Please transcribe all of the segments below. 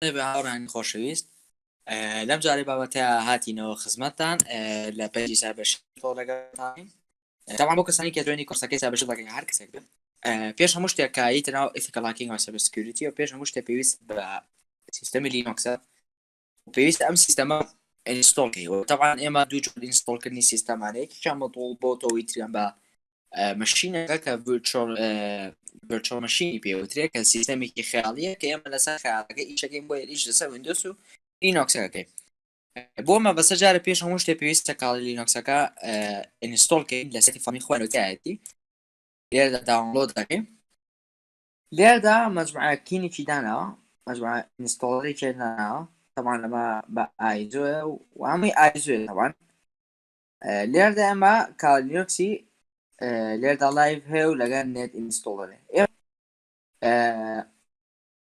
بە هاوڕانی خۆشەویست لەم جارێ بابەتە هاتینەوە خزمەتتان لە پێجی cybershield لەگەڵتانین تاوان بۆ کەسانی کە دوێنی کورسەکەی cybershield لەگەڵ هەر کەسێک بێت پێش هەموو شتێک کایی تەناو ethical hacking و cyber security و پێش هەموو شتێک پێویست بە سیستەمی لینۆکسە و پێویستە ئەم سیستەمە ئینستۆڵکەیەوە تاوان ئێمە دوو جۆر ئینستۆڵکردنی سیستەمانەیەکی کام بەدڵ بۆ تۆی تریان بە مەشینەکە کە virtual مەشینی پێوترێت کە سیستەمێکی خیاڵیە کە ئێمە لەسەر خیاڵەکە ئیشەکەین بۆ ئیش لەسەر ویندۆس و لینۆکسەکەی بۆمە بەسەر جارە پێش هەموو شتێ پێویستە کاڵی لینۆکسەکە ئینستۆڵکەین لە سەتی فەرمی خوێنەوەیەتی لێرەدا داونلۆد دەکەین لێرەدا مەجموعەکینێکی داناوە مەجموعە ئینستۆڵەرێکی داناوە طبعا لەمە بە ئایزۆە و هەمووی ئایزۆیە طبعا لێرەدا ئێمە کاڵی لینۆکسی لێرەدا لایڤ هەیە و لەگەڵ نێت ئینستۆڵەرێ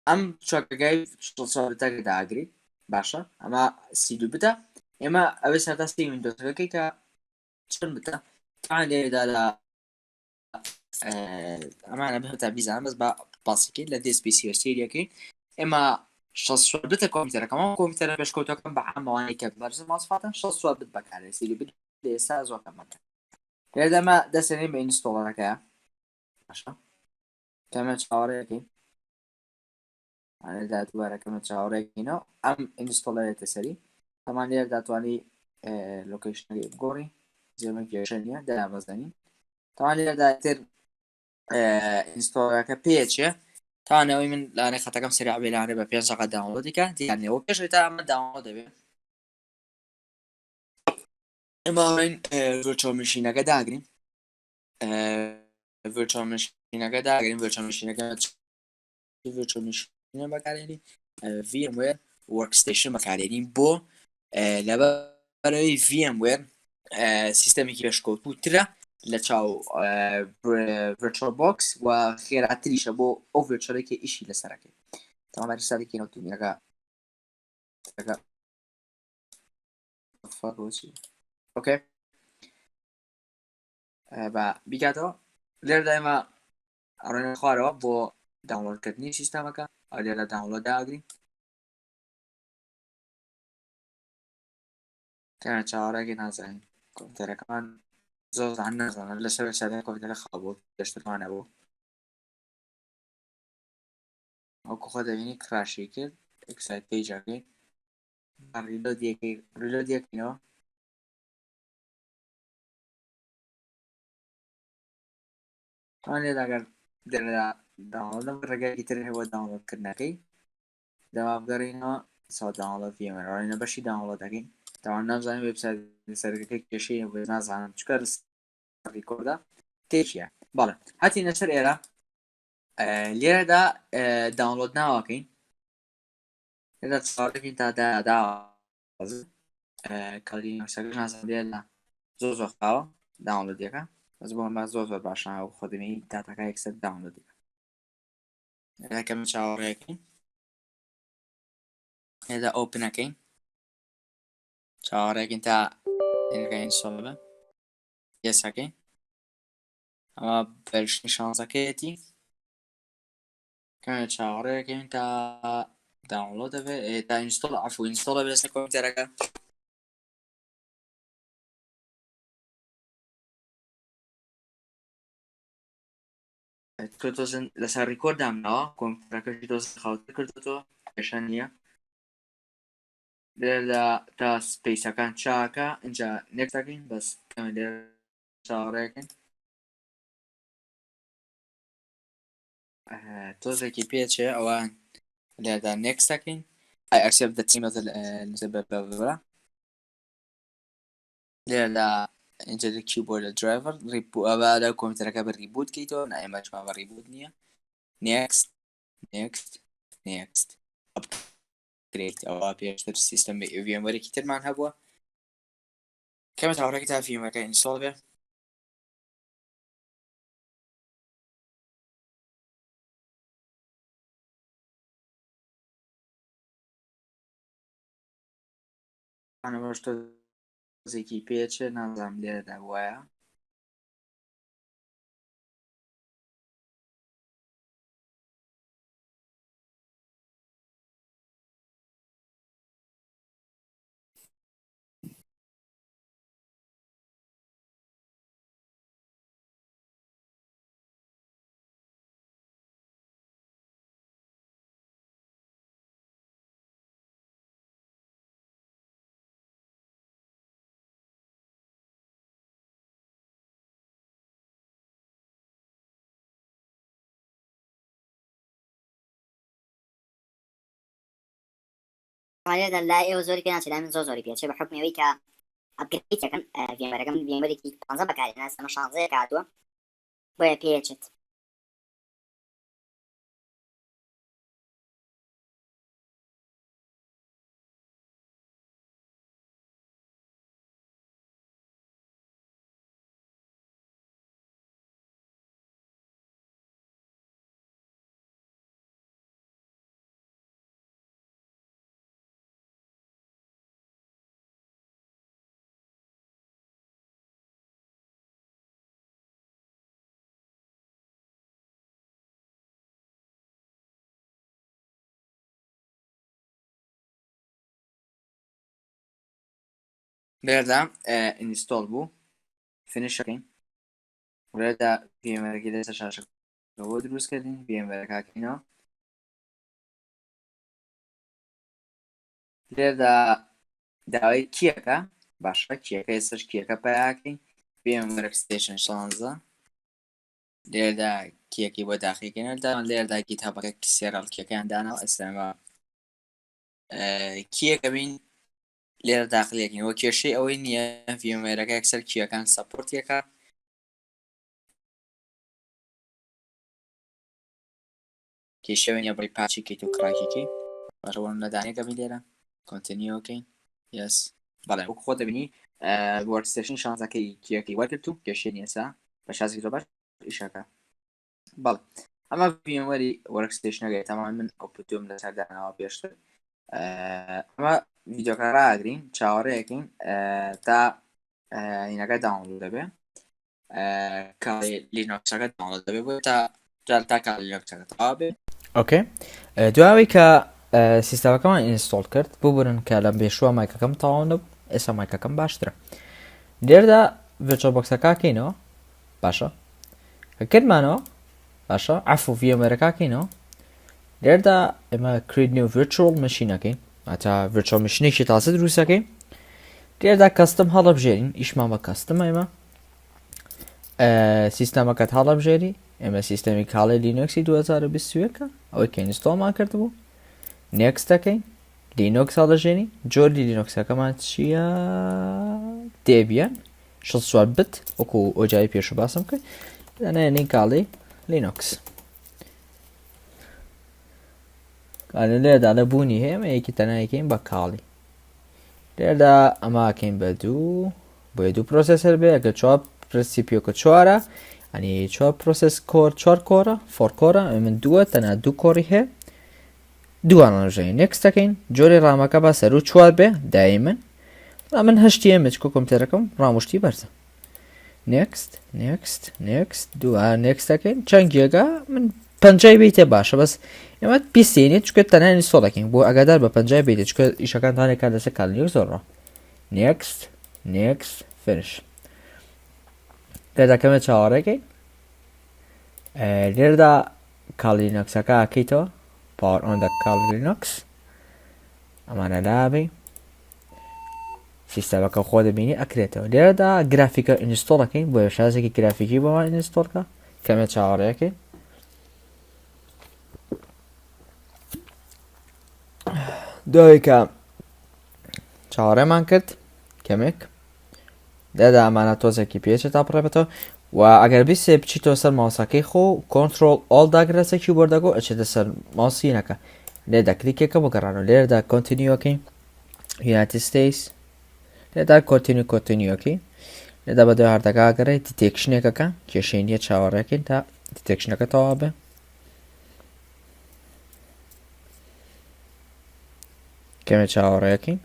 ئەم چۆکەکەی سۆفرەتەکە داگریت باشە ئەمە سی2 بتە ئێمە ئەوەی سەردەستی ویندۆزەکەی کە چەند بتە تا لێرەدا لە ئەمانە بهتا بیزانم بەس بە پاسیکەی لە DSPC سریەکەی ئێمە 6 بتە کۆمپیوتەرەکەمەوە کۆمپیوتەرە پێشکەوتەکەم بە هەمووانی کە بەرز ماسفاتن 6 بت بەکارێ سی بت ئێستا زۆر کەمەکە لێرەدەمە دەسێنین بە ئینستۆڵەرەکەیە باشە کەمە چاوەڕێیەکەین ئەدا دووارەکەمە چاوەڕێکینەوە ئەم ئینستۆڵەرێتە سەری هەمان لێر داتوانانی لۆکیشنەکەی بگۆڕی زێمە کێشە نییە دەیانبەزدەنین تاوان لێرەدا تر ئینستۆڵەرەکە پێچێ تاوانەوەی من لاانەی خەتەکەم سریع بێلانێ بە 5 دقیقە داونلۆدیکە دیانەوە پێش تا ئەمە داونلۆد دەبێت ئێمە virtual ماشینەکە داگرین virtual ماشینەکە داگرین virtual ماشینەکە virtual ماشینە بەکارێنی VMware workstation بەکارێنین بۆ لەبەرەوەی VMware سیستەمێکی پێشکەوتووترە لە چاو virtual box و خێراتریشە بۆ ئەو virtualێکی ئیشی لەسەرەکەی تەمامەری سادێکی نەوتونیەکە اوكي بە بیکاتەوە لێرەدا ئێمە ئەڕێنە خوارەوە بۆ داونلۆدکردنی سیستەمەکە لێرە داونلۆد داگرین کەمە چاوەڕێکی نازانین کۆمپیوتەرەکەمان زۆر نازانن لەسەر سادە کۆمپیوتەرە خاڵبوو گەشتمانە بوو ئەوکو خۆ دەبینی کراشی کرد ئەکسایت پیجەکەی ریلۆدیەکەینەوە لێداگەر داونلۆدم ڕێگایکی تر هەیە بۆ داونلۆدکردنەکەی دەوا بگەڕینەوە ساو داونلۆد VMware بەشی داونلۆد دەکەین تاوان نازانم وێبسایت سەرەکەی کێشەیە بۆ نازانم چکە ڕیکۆردا تێکیە بەڵێ هاتینە سەر ئێرە لێرەدا داونلۆد ناوەکەین لێرە چاوەڕێکین تا کالی نەکسەکەش نازانم لێرە لە زۆر خاوە داونلۆدیەکە بەس بۆ ئەمە زۆر باشە و خۆدەمی داتاکە یەکسەر داونلۆدیەکە کەم چاوەڕێکین هێدا ئۆپنەکەین چاوەڕێکین تا ئینگەین سۆڵبە یەسەکەین ئەمە بەرشنی شانزەکەیەتی کەمە چاوەڕێکین تا داونلۆد دەبێت تا ئینستۆڵ عەفو ئینستۆڵە بێت لەسەر کۆمپیوتەرەکە تۆزن لەسەر ریکۆرد دامنەوە کۆمپیوتەرەکەشی دۆز خاوتر کردوەوە کێشە نییە لێرەدا تا سپەیسەکان چاکە اینجا نێکسەکەین بەس کەمە لێر چاوەڕێکن تۆزێکی پێچێ ئەوە لێرەدا نێکسەکەین ئەکسێپت دە تیم بەبرا لێرەدا اینجا کیبۆرد درایڤەر ئەوە لە کۆمپیوتەرەکە بە ریبوت کەیتەوە نائێمە چما بە ریبوت نییە نێکست نێکست نێکست ئەپگرێد ئەوە پێشتر سیستەم VMware ترمان هەبووە کەمە چاوەڕێکی تا VMware ئینستۆڵ بێ زێکی پێچێ نازام لێرەدا وایە هذا لا يوزوري كنا سلام من زوزوري بيتشي بحكم يويكا أبجريت كان في أمريكا في أمريكا تنظم بكاري ناس مش شانزي كاتوا بويا بيتشت بردم اینستال بو فینیش کردیم ورده پی ام ارکی دست شاشه رو دروست کردیم پی ام ارک اینا لێردا داوای کیەکە باشە کیەکە ئێستش کیەکە پیاکەین پی ام ورک ستیشن 16 لێردا کیەکی بۆ داخیکردنەوەدا لێردا گیتهابەکە سێرەڵ کیەکەیان داناوە ئێستاما کیەکە بین لێرە داخلەکەین وە کێشەی ئەوەی نییە ڤیمێرەکە یەکسەر کیەکان سەپۆرتێکە کێشەوە نیە بڕی پاچی کەیت و کڕاکێکی باشەوە لەدانەکە بین لێرە کۆنتینیۆکەین یەس بەڵێ وەکو خۆ دەبینی وەرکستێشن شانزەکەی کیەکەی وەرگرت و کێشەی نیەسا بە شازێکی زۆر باش ئیشەکە بەڵێ ئەمە ڤیموەری وەرکستێشنەکەی تەمان من ئۆپتۆم لەسەردانەوە پێشتر ئەمە ڤیدیۆکە ڕاگرین چاوەڕێیەکەین تا هینەکە داونلۆد دەبێ کالی لینۆکسەکە داونلۆد دەبێ بۆ تا کالی لینۆکسەکە تەواو بێ اوکی دواوی کە سیستەمەکەمان ئینستۆڵ کرد بۆ برن کە لە بێشووە مایکەکەم تەواو نەبوو ئێستا مایکەکەم باشترە لێردا ڤیرچوەڵ بۆکسەکە کەینەوە باشە کە کردمانەوە باشە عەفو ڤیمێرەکە کەینەوە لێردا ئێمە کریت نیو ڤیرچوەڵ مەشینەکەین ئەتا ڤیرچوەڵ مەشینێکی تازە دروستەکەین لێردا کەستم هەڵەبژێرین ئیشمان بە کەستم ئێمە سیستەمەکەت هەڵەبژێری ئێمە سیستەمی کاڵی لینۆکسی 2021 ئەوەی کە ئینستۆڵمان کردبوو نێکستەکەین لینۆکس هەڵەژێنی جۆری لینۆکسەکەمان چییە دێبیان 64 بت وەکو ئۆجای پێش باسم کرد دەنێنی کاڵی لینۆکس کالی لێردا لە بوونی هەیە ئەمە یەکی تەنایەکەین بە کاڵی لێردا ئەماکەین بە دوو بۆیە دوو پرۆسەسەر بێ ئەگەر چوار پرسیپیۆکە چوارە ئەنی چوار پرۆسەس کۆر چوار کۆرە فۆر کۆرە من دووە تەنها دوو کۆڕی هەیە دووان هەڵەژێنین نێکستەکەین جۆری ڕامەکە بە سەر و چوار بێ دایمەن من هەشتی ئەمە چکۆ کۆمپیۆتەرەکەم ڕامشتی بەرزە نێکست دووە نێکستەکەین چەند گێگا من 50 بیتێ باشە بەس ئێمە بیستێنێت چکە تەنها ئینستۆڵەکەین بۆ ئەگادار بە 50 بیتێ چکە ئیشەکانتانێک کار لەسەر کالیۆ زۆرڕە نێکست فینش لێردا کەمە چاوەڕێکەین لێردا کاڵی لینۆکسەکە ئەکەیتەوە پاوەر ئۆن دە کاڵی لینۆکس ئەمانە لابێ سیستەمەکە خۆ دەبینی ئەکرێتەوە لێرەدا گرافیکە ئینستۆڵەکەین بۆ شازێکی گرافیکی بەوان ئینستۆڵکە کەمە چاوەڕێکەین دوای کە چاوەڕێمان کرد کەمێک لێردا ئەمانە تۆزێکی پێچێت تا بڕێبێتەوە و ئەگەر بیستێ بچیتەوە سەر ماوسەکەی خۆ کۆنترۆڵ ئۆڵ داگرێتە کیبۆردەکە ئەچێتە سەر ماوسینەکە لێردا کلیکێکە بۆ گەڕانەوە لێردا کۆنتینیۆکەین یونایتد ستیتس لێردا کۆنتینیۆکەی لێردا بە دوای هەردەکە ئەگەڕێت دیتێکشنێکەکە کێشەی نییە چاوەڕێکەین تا دیتێکشنەکە تەواو بێ کەمێ چاوەڕێکەین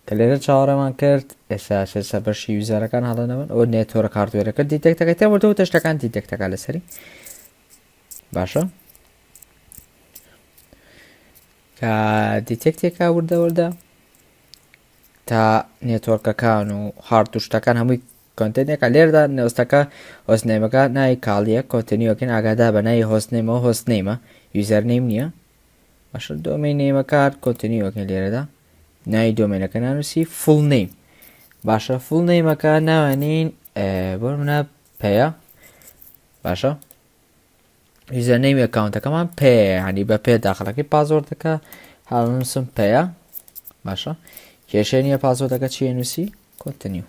کە لێرە چاوەڕێمان کرد ئێستا سەر بەشی یوزەرەکان هەڵەنەوەن ئەوە نێتۆرە کارتوێرەکە دیتێکتەکەی تێوەردەوە تەشتەکان دیتێکتەکە لەسەری باشە کە دیتێکتێکا وردەوەردە تا نێتۆرکەکان و هارد و شتەکان هەمووی کۆنتێنێکە لێردا نێوستەکە هۆستنێمەکە ناوی کاڵیە کۆنتینیۆکەین ئاگادار بە ناوی هۆستنێمەوە هۆستنێمە یوزەر نێم نییە باشە دۆمەین نێمەکار کۆنتینیۆکەین لێرەدا ناوی دۆمێنەکە نانووسی فوڵ نێم باشە فوڵ نێمەکە ناوانین بۆ منە پێە باشە یوزەرنەیمی ئەکاونتەکەمان پێ ینی بە پێ داخلەکەی پازۆردەکە هاونووسم پێە باشە کێشەی نییە پازۆردەکە چیە نووسی کۆنتینیو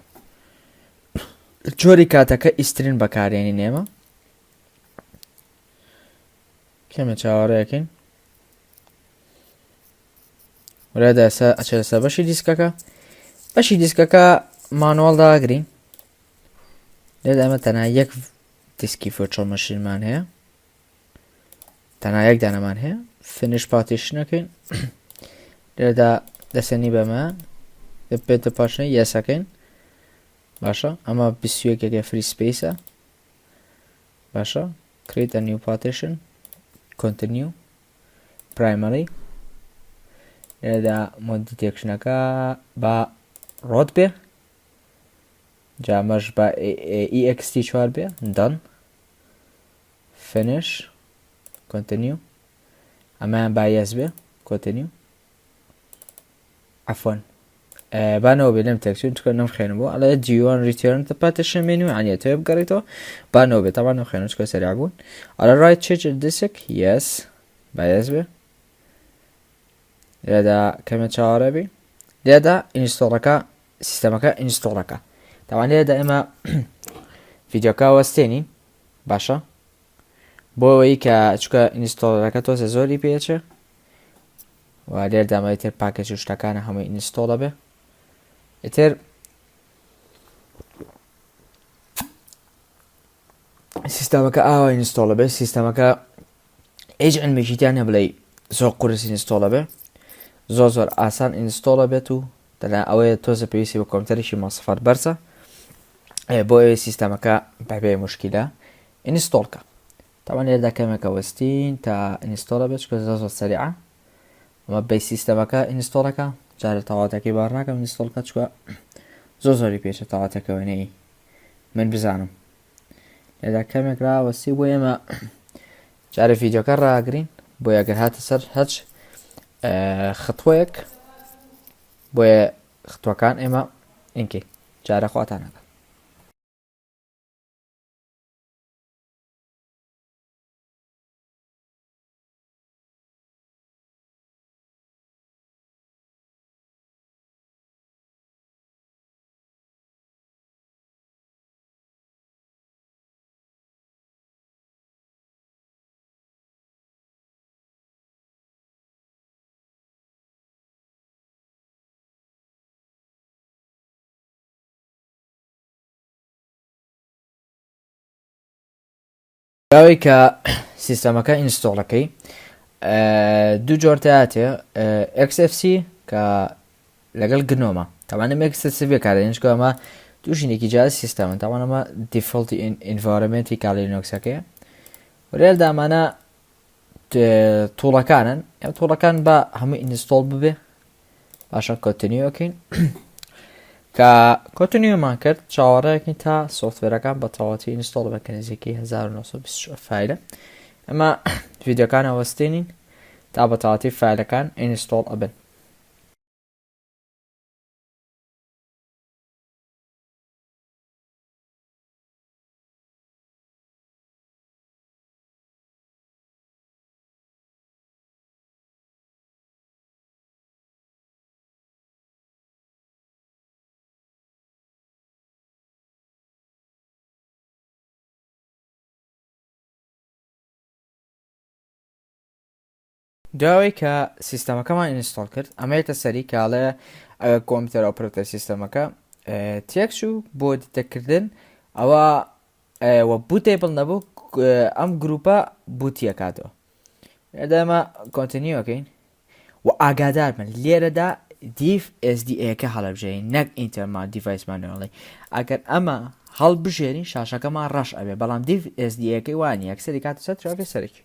جۆری کاتەکە ئیسترین بەکارێنی نێمە کەمە چاوەڕێەکەین ورێدا ئێستا ئەچێت لەسەر بەشی دیسکەکە بەشی دیسکەکە مانوەڵ داگرین لێدا ئەمە تەنها یەک دیسکی ڤرچوەڵ مەشینمان هەیە تەنها یەک دانەمان هەیە فینیش پارتیشنەکەین لێدا دەسێنی بەمە بێتە پاشنەی یەسەکەین باشە ئەمە 21 فری سپیسە باشە create a new partition continue primary لێدا مۆد دیتێکشنەکە بە ڕۆت بێ جامەش بە ext4 بێ done finish continue ئەمەیان با yes بێ continue عفوان بانەوە بێ لەم تێکچون چکە نەمخێنم بۆ ئەڵێ g1 return the partition menu عنیە تۆ بگەڕێتەوە بانەوە بێت تاوان نەمخێنم چکە سەریع بوون ئەڵێ right change disk yes با yes بێ لێدا کەمە چاوەڕێ بێ لێدا ئینستۆڵەکە سیستەمەکە ئینستۆڵەکە تاوان لێدا ئێمە ڤیدیۆکە وەستێنین باشە بۆ ئەوەی کە چکە ئینستۆڵەکە تۆزە زۆری پێچێ و لێردامە ئیتر پاکێج و شتەکانە هەمووی ئینستۆڵە بێ ئیتر سیستەمەکە ئاوا ئینستۆڵە بێ سیستەمەکە هیچ ئەنمێکیتیان هەبڵێ زۆر قورس ئینستۆڵە بێ زۆر ئاسان ئینستۆڵە بێت و دەنا ئەوەیە تۆزە پێویستی بە کۆمپیوتەرێکی مۆسەفەر بەرزە بۆ ئەوەی سیستەمەکە بەبێ موشکیلە ئینستۆڵکە تاوان لێردا کەمێکە وەستین تا ئینستۆڵە بێت چکە زۆر سەریعە ئەمە بەی سیستەمەکە ئینستۆڵەکە جارە تەواوەتەکەی بار ناکەم ئینستۆڵکە چکە زۆری پێچە تەواوەتەکەوێنەی من بزانم لێدا کەمێک ڕاوەستی بۆ ئێمە جارە ڤیدیۆکە ڕاگرین بۆ یەگەر هاتە سەر هەچ خطوەیەک بۆیە خطوەکان ئێمە ئینکەی جارە خواتانەکە داوای کە سیستەمەکە ئینستۆڵەکەی دوو جۆرتەیاتێ XFC کە لەگەڵ گنۆمە تاوانم XFC بێکارێنین چکە ئەمە دوژینێکی جیاز سیستەمە تاوان ئەمە دیفۆڵتی ئینڤارمنتی کالی لینۆکسەکەیە وەرێل دامانە توڵەکانن ئەم توڵەکان بە هەمووی ئینستۆڵ ببێ باشە کۆنتینیۆکەین کە کۆنتینیۆمان کرد چاوەڕێیەکەین تا سۆفتوێرەکان بە تەواوەتی ئینستۆڵ بکەن نزیکەی 1920 فایلە ئەمە ڤیدیۆکانە وەستێنین تا بە تەواوەتی فایلەکان ئینستۆڵ ئەبن دوای کە سیستەمەکەمان ئینستۆڵ کرد ئەمەیتە سەری کاڵێ ئەگە کۆمپیوتەر ئۆپرێتەر سیستەمەکە تێکس و بۆ دیتەکردن ئەوە بوتێبڵ نەبوو ئەم گروپە بوتیەکاتەوە ئێدەمە کۆنتینیۆکەین و ئاگادار بن لێرەدا دیف SDA-کە هەڵەبژێین نەک ئینتەرمات دیڤایسمانەوەڵی ئەگەر ئەمە هەڵبژێرین شاشەکەمان ڕەش ئەبێ بەڵام دیف SDA-کەی وانە یەکسەری کاتە سەر تراکە سەرکی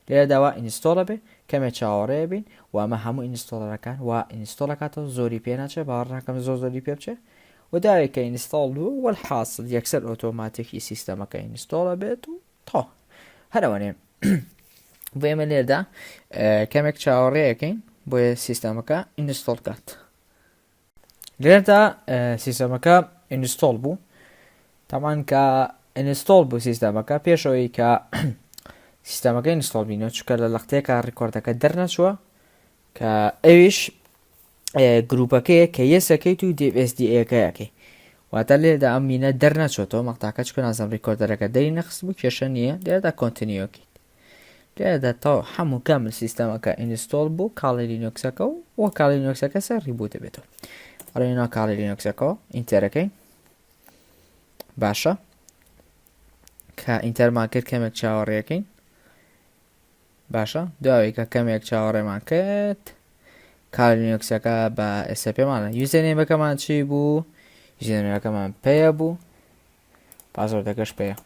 لێرەداوا ئینستۆڵە بێ کەمێک چاوەڕێ بین و ئەمە هەموو ئینستۆڵەکان و ئینستۆڵەکاتەوە زۆری پێ ناچێت باڕناکەم زۆری پێ بچێت و داوێککە ئینستۆڵ بوو وەحاصل یەکسەر ئۆتۆماتیکی سیستەمەکە ئینستۆڵە بێت و تا هەرەوەنێ بۆ ئێمە لێردا کەمێک چاوەڕێەکەین بۆیە سیستەمەکە ئینستۆڵ کات لێردا سیستەمەکە ئینستۆڵ بوو طبعا کە ئینستۆڵ بوو سیستەمەکە پێشەوەی کە سیستەمەکە ئینستۆڵ بینەوە چکە لە لەختەیەکە ڕیکۆردەکە دەرنەچووە کە ئەویش گروپەکەیە کە یەسەکەیت و DSDەکەیەکەی واتە لێدا ئەم مینە دەرنەچۆتەوە مەقتاکە چکە نازم ڕیکۆردەرەکە دەری نەخست بوو کێشە نییە لێدا کۆنتینیۆکەیت لێدا تا هەموو کامل سیستەمەکە ئینستۆڵ بوو کاڵی لینۆکسەکە و کاڵی لینۆکسەکە سەر ریبوو دەبێتەوە ڕێنا کاڵی لینۆکسەکەەوە ئینتەرەکەی باشە کە ئینتەرمان کرد کەمێک چاوەڕێەکەین باشە داوای کە کەمێک چاوەڕێمان کرد کاڵی لینۆکسەکە بە ئێستا پێمانە یوزەرنێمەکەمان چی بوو یوزەرنێمەکەمان پێیە بوو پاسوەردەکەش پێیە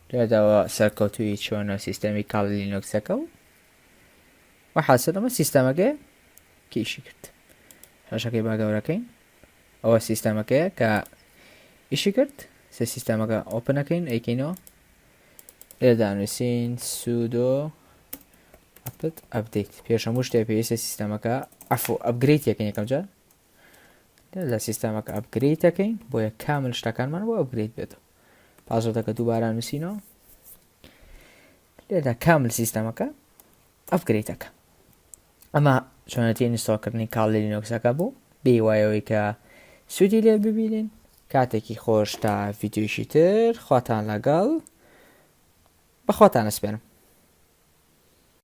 لێداوە سەرکەوتووی چۆنە سیستەمی کاڵی لینۆکسەکە و حاصل ئەمە سیستەمەکەی کیشی کرد شاشەکەی با گەورەکەین ئەوە سیستەمەکەیە کە ئیشی کرد سێ سیستەمەکە ئۆپنەکەین ئەیکەینەوە لێدا نووسین سودۆ ئەپت ئەپدەیت پێش هەموو شتێ پێویستە سیستەمەکە ئەپگرێت یەکەین یەکەم جار لە سیستەمەکە ئەپگرێتەکەین بۆیە کامل شتەکانمان بۆ ئەپگرێت بێتەوە پاسوەردەکە دووبارە نووسینەوە لێدا کامل سیستەمەکە ئەپگرێتەکە ئەمە چۆنەتی ئینستۆڵکردنی کاڵی لینۆکسەکە بوو بێوایەوەی کە سوودی لێ ببینین کاتێکی خۆش تا ڤیدیۆیشی تر خواتان لەگەڵ بەخواتان ئەسپێنم